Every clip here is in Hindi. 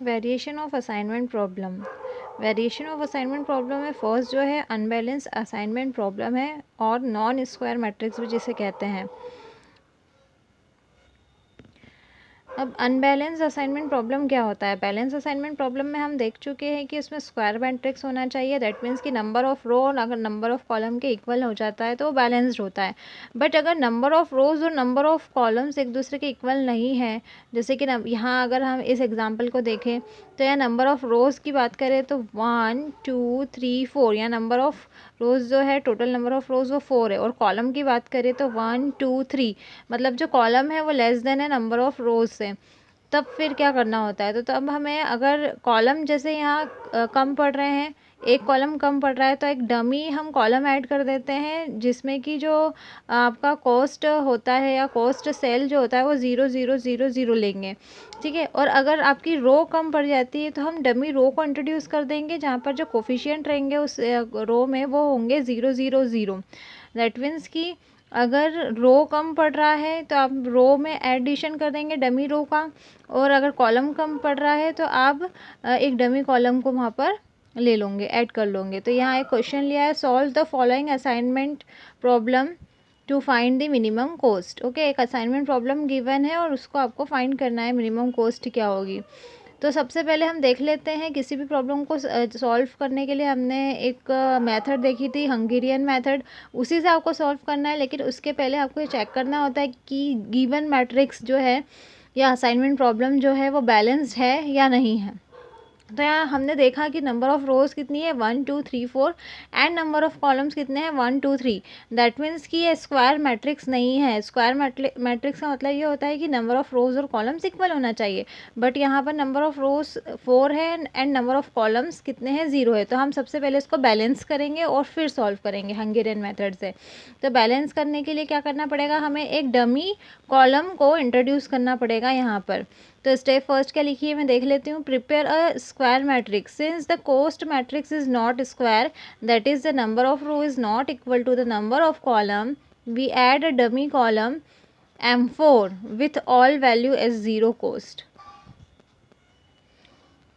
Variation of assignment problem. Variation of assignment problem में फर्स्ट जो है अनबैलेंस असाइनमेंट प्रॉब्लम है और नॉन स्क्वायर मैट्रिक्स भी जिसे कहते हैं। अब अनबैलेंस असाइनमेंट प्रॉब्लम क्या होता है? बैलेंस असाइनमेंट प्रॉब्लम में हम देख चुके हैं कि उसमें स्क्वायर मैट्रिक्स होना चाहिए। दैट मीन्स कि नंबर ऑफ रो और अगर नंबर ऑफ कॉलम के इक्वल हो जाता है तो वो बैलेंस्ड होता है। बट अगर नंबर ऑफ रोज और नंबर ऑफ कॉलम्स एक दूसरे के इक्वल नहीं है, जैसे कि यहाँ अगर हम इस एग्जाम्पल को देखें तो यहाँ नंबर ऑफ रोज की बात करें तो 1 2 3 4, यहाँ नंबर ऑफ रोज जो है टोटल नंबर ऑफ रोज वो 4 है। और कॉलम की बात करें तो 1 2 3, मतलब जो कॉलम है वो लेस देन है नंबर ऑफ रोज से। तब फिर क्या करना होता है? तो तब हमें अगर कॉलम जैसे यहाँ कम पड़ रहे हैं, एक कॉलम कम पड़ रहा है तो एक डमी हम कॉलम ऐड कर देते हैं जिसमें कि जो आपका कॉस्ट होता है या कॉस्ट सेल जो होता है वो 0 0 0 0 लेंगे। ठीक है। और अगर आपकी रो कम पड़ जाती है तो हम डमी रो को इंट्रोड्यूस कर देंगे जहाँ पर जो कोफिशिएंट रहेंगे उस रो में वो होंगे 0 0 0। दैट मीन्स कि अगर रो कम पड़ रहा है तो आप रो में एडिशन कर देंगे डमी रो का, और अगर कॉलम कम पड़ रहा है तो आप एक डमी कॉलम को वहाँ पर ले लोगे, ऐड कर लोगे। तो यहाँ एक क्वेश्चन लिया है, solve the following assignment problem to find the minimum cost. Okay, एक असाइनमेंट प्रॉब्लम गिवन है और उसको आपको फाइंड करना है मिनिमम कॉस्ट क्या होगी। तो सबसे पहले हम देख लेते हैं किसी भी प्रॉब्लम को सॉल्व करने के लिए हमने एक मेथड देखी थी, हंगेरियन मेथड। उसी से आपको सॉल्व करना है, लेकिन उसके पहले आपको ये चेक करना होता है कि गिवन मैट्रिक्स जो है या असाइनमेंट प्रॉब्लम जो है वो बैलेंस्ड है या नहीं है। तो यहाँ हमने देखा कि नंबर ऑफ रोज कितनी है 1 2 3 4 एंड नंबर ऑफ कॉलम्स कितने हैं 1 2 3। दैट मीन्स कि ये स्क्वायर मैट्रिक्स नहीं है। स्क्वायर मैट्रिक्स का मतलब ये होता है कि नंबर ऑफ रोज और कॉलम्स इक्वल होना चाहिए। बट यहाँ पर नंबर ऑफ रोज 4 है एंड नंबर ऑफ कॉलम्स कितने हैं 0 है। तो हम सबसे पहले इसको बैलेंस करेंगे और फिर सॉल्व करेंगे हंगेरियन मेथड से। तो बैलेंस करने के लिए क्या करना पड़ेगा? हमें एक डमी कॉलम को इंट्रोड्यूस करना पड़ेगा यहाँ पर। तो स्टेप फर्स्ट क्या लिखी है मैं देख लेती हूँ। Prepare a square matrix since the cost matrix is not square, that is the number of row is not equal to the number of column, we add a dummy column M4 with all value as 0 cost.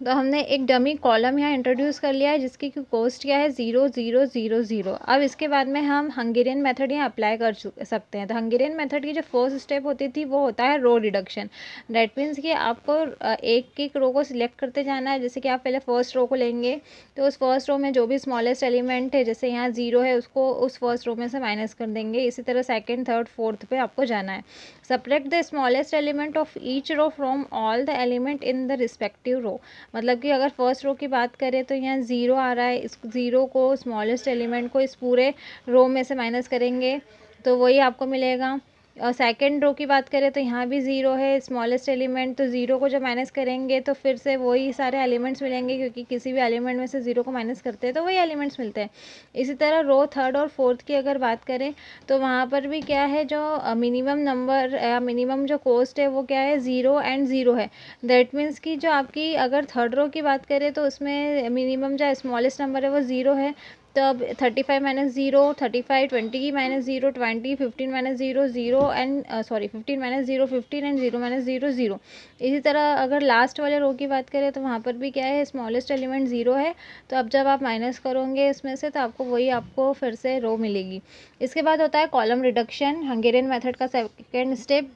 तो हमने एक डमी कॉलम यहाँ इंट्रोड्यूस कर लिया है जिसकी कॉस्ट क्या है 0 0 0 0। अब इसके बाद में हम हंगेरियन मेथड यहाँ अप्लाई कर सकते हैं। तो हंगेरियन मेथड की जो फर्स्ट स्टेप होती थी वो होता है रो रिडक्शन। दैट मीन्स कि आपको एक एक रो को सिलेक्ट करते जाना है। जैसे कि आप पहले फर्स्ट रो को लेंगे तो उस फर्स्ट रो में जो भी स्मॉलेस्ट एलिमेंट है, जैसे यहाँ 0 है, उसको उस फर्स्ट रो में से माइनस कर देंगे। इसी तरह सेकेंड थर्ड फोर्थ पे आपको जाना है। Subtract the smallest element of each row from all the element in the respective row. मतलब कि अगर फर्स्ट रो की बात करें तो यहाँ 0 आ रहा है, इस 0 को स्मॉलेस्ट एलिमेंट को इस पूरे रो में से माइनस करेंगे तो वही आपको मिलेगा। और सेकेंड रो की बात करें तो यहाँ भी 0 है स्मॉलेस्ट एलिमेंट, तो 0 को जब माइनस करेंगे तो फिर से वही सारे एलिमेंट्स मिलेंगे, क्योंकि किसी भी एलिमेंट में से 0 को माइनस करते हैं तो वही एलिमेंट्स मिलते हैं। इसी तरह रो थर्ड और फोर्थ की अगर बात करें तो वहाँ पर भी क्या है, जो मिनिमम नंबर या मिनिमम जो कॉस्ट है वो क्या है 0 एंड 0 है। दैट मीन्स कि जो आपकी अगर थर्ड रो की बात करें तो उसमें मिनिमम जो स्मॉलेस्ट नंबर है वो 0 है। तो अब 35 minus 0 35, 20 minus 0 20, 15 minus 0 0 and 15 minus 0 15 and 0 minus 0 0। इसी तरह अगर लास्ट वाले रो की बात करें तो वहाँ पर भी क्या है स्मॉलेस्ट एलिमेंट 0 है। तो अब जब आप माइनस करोगे इसमें से तो आपको वही आपको फिर से रो मिलेगी। इसके बाद होता है कॉलम रिडक्शन, हंगेरियन मेथड का सेकेंड स्टेप।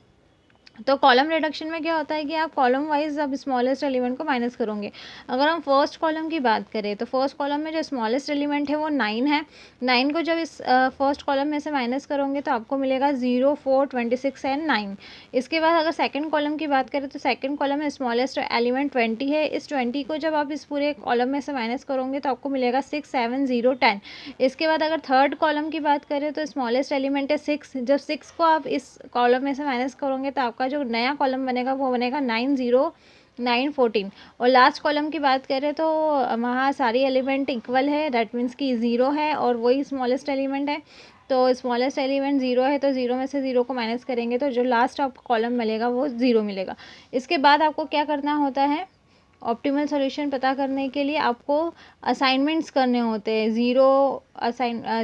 तो कॉलम रिडक्शन में क्या होता है कि आप कॉलम वाइज अब स्मॉलेस्ट एलिमेंट को माइनस करोगे। अगर हम फर्स्ट कॉलम की बात करें तो फर्स्ट कॉलम में जो स्मॉलेस्ट एलिमेंट है वो 9 है। 9 को जब इस फर्स्ट कॉलम में से माइनस करोगे तो आपको मिलेगा 0 4 26 एंड 9। इसके बाद अगर सेकंड कॉलम की बात करें तो सेकंड कॉलम में स्मॉलेस्ट एलिमेंट 20 है। इस 20 को जब आप इस पूरे कॉलम में से माइनस करोगे तो आपको मिलेगा 6 7 0 10। इसके बाद अगर थर्ड कॉलम की बात करें तो स्मॉलेस्ट एलिमेंट है 6। जब 6 को आप इस कॉलम में से माइनस करोगे तो आपका जो नया कॉलम बनेगा वो बनेगा 9 0 9 14। और लास्ट कॉलम की बात करें तो वहाँ सारी एलिमेंट इक्वल है। दैट मीन्स कि 0 है और वही स्मॉलेस्ट एलिमेंट है। तो स्मॉलेस्ट एलिमेंट 0 है तो 0 में से 0 को माइनस करेंगे तो जो लास्ट आपको कॉलम मिलेगा वो 0 मिलेगा। इसके बाद आपको क्या करना होता है, ऑप्टिमल सॉल्यूशन पता करने के लिए आपको असाइनमेंट्स करने होते हैं।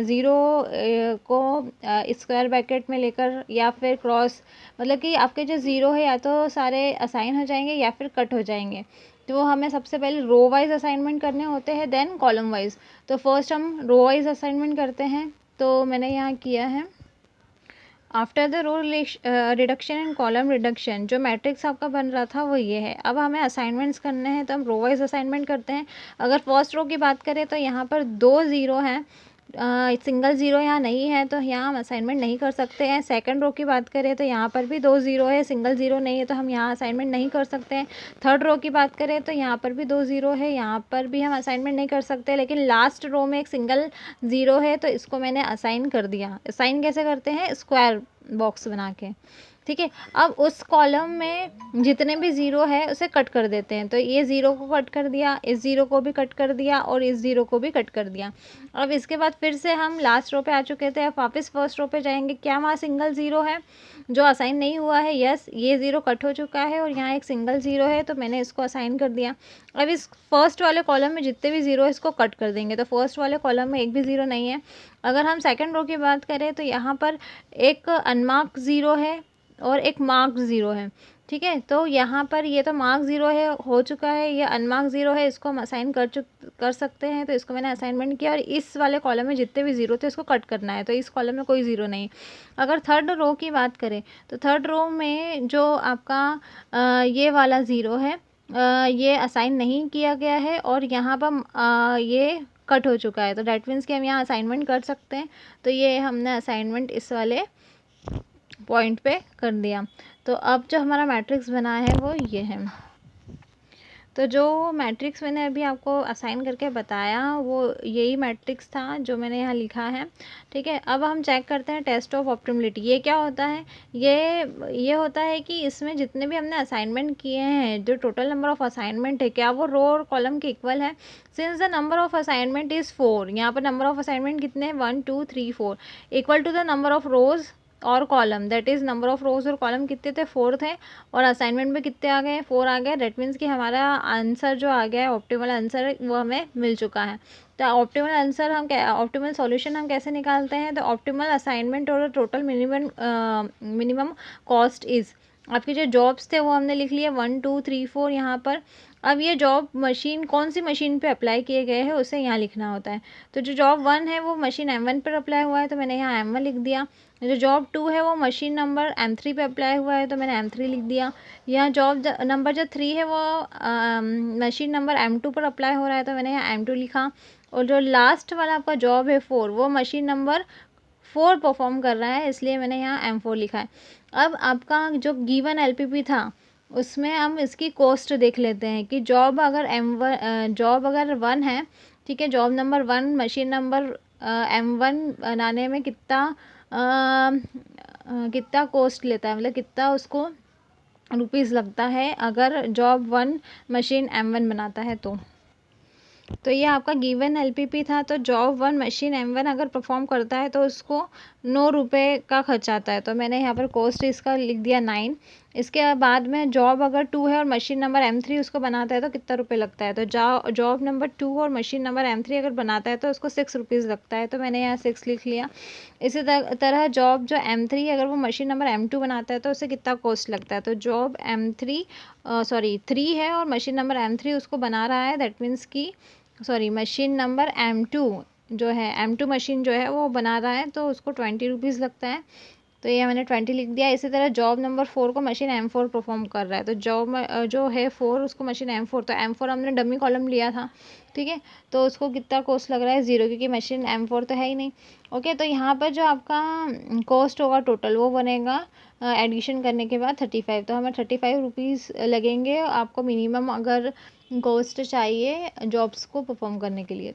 ज़ीरो को स्क्वायर ब्रैकेट में लेकर या फिर क्रॉस, मतलब कि आपके जो ज़ीरो है या तो सारे असाइन हो जाएंगे या फिर कट हो जाएंगे। तो हमें सबसे पहले रो वाइज असाइनमेंट करने होते हैं, देन कॉलम वाइज। तो फर्स्ट हम रो वाइज असाइनमेंट करते हैं। तो मैंने यहाँ किया है, after the row reduction and column reduction, जो मैट्रिक्स आपका बन रहा था वो ये है। अब हमें असाइनमेंट्स करने हैं तो हम रो वाइज असाइनमेंट करते हैं। अगर फर्स्ट रो की बात करें तो यहाँ पर 2 ज़ीरो हैं, सिंगल ज़ीरो यहाँ नहीं है, तो यहाँ हम असाइनमेंट नहीं कर सकते हैं। सेकंड रो की बात करें तो यहाँ पर भी 2 ज़ीरो है, सिंगल ज़ीरो नहीं है, तो हम यहाँ असाइनमेंट नहीं कर सकते हैं। थर्ड रो की बात करें तो यहाँ पर भी 2 ज़ीरो है, यहाँ पर भी हम असाइनमेंट नहीं कर सकते। लेकिन लास्ट रो में एक सिंगल ज़ीरो है, तो इसको मैंने असाइन कर दिया। असाइन कैसे करते हैं, स्क्वायर बॉक्स बना के, ठीक है। अब उस कॉलम में जितने भी ज़ीरो है उसे कट कर देते हैं। तो ये ज़ीरो को कट कर दिया, इस ज़ीरो को भी कट कर दिया और इस ज़ीरो को भी कट कर दिया। अब इसके बाद फिर से हम लास्ट रो पे आ चुके थे, अब वापस फर्स्ट रो पे जाएंगे। क्या वहाँ सिंगल ज़ीरो है जो असाइन नहीं हुआ है? यस, ये ज़ीरो कट हो चुका है और यहाँ एक सिंगल ज़ीरो है, तो मैंने इसको असाइन कर दिया। अब इस फर्स्ट वाले कॉलम में जितने भी ज़ीरो है इसको कट कर देंगे। तो फर्स्ट वाले कॉलम में एक भी ज़ीरो नहीं है। अगर हम सेकंड रो की बात करें तो यहाँ पर एक अनमार्क्ड ज़ीरो है और एक मार्क्ड ज़ीरो है, ठीक है। तो यहाँ पर ये तो मार्क ज़ीरो है, हो चुका है, ये अनमार्क ज़ीरो है, इसको हम असाइन कर सकते हैं। तो इसको मैंने असाइनमेंट किया और इस वाले कॉलम में जितने भी ज़ीरो थे इसको कट करना है। तो इस कॉलम में कोई ज़ीरो नहीं। अगर थर्ड रो की बात करें तो थर्ड रो में जो आपका ये वाला ज़ीरो है, ये असाइन नहीं किया गया है और यहाँ पर ये कट हो चुका है। तो डैट मीन्स कि हम यहाँ असाइनमेंट कर सकते हैं। तो ये हमने असाइनमेंट इस वाले पॉइंट पे कर दिया। तो अब जो हमारा मैट्रिक्स बना है वो ये है। तो जो मैट्रिक्स मैंने अभी आपको असाइन करके बताया वो यही मैट्रिक्स था जो मैंने यहाँ लिखा है, ठीक है। अब हम चेक करते हैं टेस्ट ऑफ ऑप्टिमलिटी। ये क्या होता है? ये होता है कि इसमें जितने भी हमने असाइनमेंट किए हैं, जो टोटल नंबर ऑफ असाइनमेंट है, क्या वो रो और कॉलम के इक्वल है। Since the number of assignment is 4, यहाँ पर नंबर ऑफ असाइनमेंट कितने हैं? 1 2 3 4, equal to the number of rows और column, that is number of rows और कॉलम कितने थे? 4 थे और असाइनमेंट में कितने आ गए? 4 आ गए। दैट मीन्स कि हमारा आंसर जो आ गया है, ऑप्टिमल आंसर, वो हमें मिल चुका है। तो ऑप्टिमल आंसर हम ऑप्टिमल सॉल्यूशन हम कैसे निकालते हैं? तो ऑप्टिमल असाइनमेंट और टोटल मिनिमम कॉस्ट इज़, आपके जो जॉब्स थे वो हमने लिख लिए 1 2 3 4 यहाँ पर। अब ये जॉब मशीन कौन सी मशीन पे अप्लाई किए गए हैं उसे यहाँ लिखना होता है। तो जो जॉब 1 है वो मशीन M1 पर अप्लाई हुआ है, तो मैंने यहाँ M1 लिख दिया। जो जॉब 2 है वो मशीन नंबर M3 पे अप्लाई हुआ है, तो मैंने M3 लिख दिया। यहाँ जॉब नंबर जो 3 है वो मशीन नंबर M2 पर अप्लाई हो रहा है, तो मैंने यहाँ M2 लिखा। और जो लास्ट वाला आपका जॉब है 4, वो मशीन नंबर 4 परफॉर्म कर रहा है, इसलिए मैंने यहाँ M4 लिखा है। अब आपका जो गिवन LPP था उसमें हम इसकी कॉस्ट देख लेते हैं कि जॉब अगर जॉब अगर 1 है, ठीक है, job number 1 machine number M1 बनाने में कितना कॉस्ट लेता है, मतलब कितना उसको रुपीज़ लगता है अगर जॉब 1 मशीन M1 बनाता है। तो ये आपका गिवन LPP था। तो जॉब 1 मशीन M1 अगर परफॉर्म करता है तो उसको 9 रुपये का खर्च आता है, तो मैंने यहाँ पर कॉस्ट इसका लिख दिया 9। इसके बाद में जॉब अगर 2 है और मशीन नंबर M3 उसको बनाता है तो कितना रुपये लगता है? तो जॉब नंबर 2 और मशीन नंबर M3 अगर बनाता है तो उसको 6 रुपीज़ लगता है, तो मैंने यहाँ 6 लिख लिया। इसी तरह जॉब जो M3 अगर वो मशीन नंबर M2 बनाता है तो उसे कितना कॉस्ट लगता है? तो जॉब M3 है और मशीन नंबर M3 उसको बना रहा है, दैट मीन्स कि मशीन नंबर M2 जो है, M2 मशीन जो है वो बना रहा है, तो उसको 20 रुपीज़ लगता है। तो ये मैंने 20 लिख दिया। इसी तरह जॉब नंबर 4 को मशीन M4 परफॉर्म कर रहा है, तो जॉब जो है 4 उसको मशीन M4, तो M4 हमने डमी कॉलम लिया था, ठीक है। तो उसको कितना कॉस्ट लग रहा है? 0, क्योंकि मशीन M4 तो है ही नहीं। ओके, तो यहाँ पर जो आपका कॉस्ट होगा टोटल वो बनेगा एडिशन करने के बाद 35। तो हमें 35 रुपीज़ लगेंगे आपको मिनिमम अगर कॉस्ट चाहिए जॉब्स को परफॉर्म करने के लिए।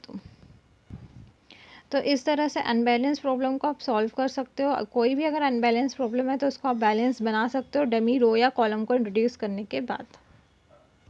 तो इस तरह से अनबैलेंस प्रॉब्लम को आप सॉल्व कर सकते हो। कोई भी अगर अनबैलेंस प्रॉब्लम है तो उसको आप बैलेंस बना सकते हो डमी रो या कॉलम को इंट्रोड्यूस करने के बाद।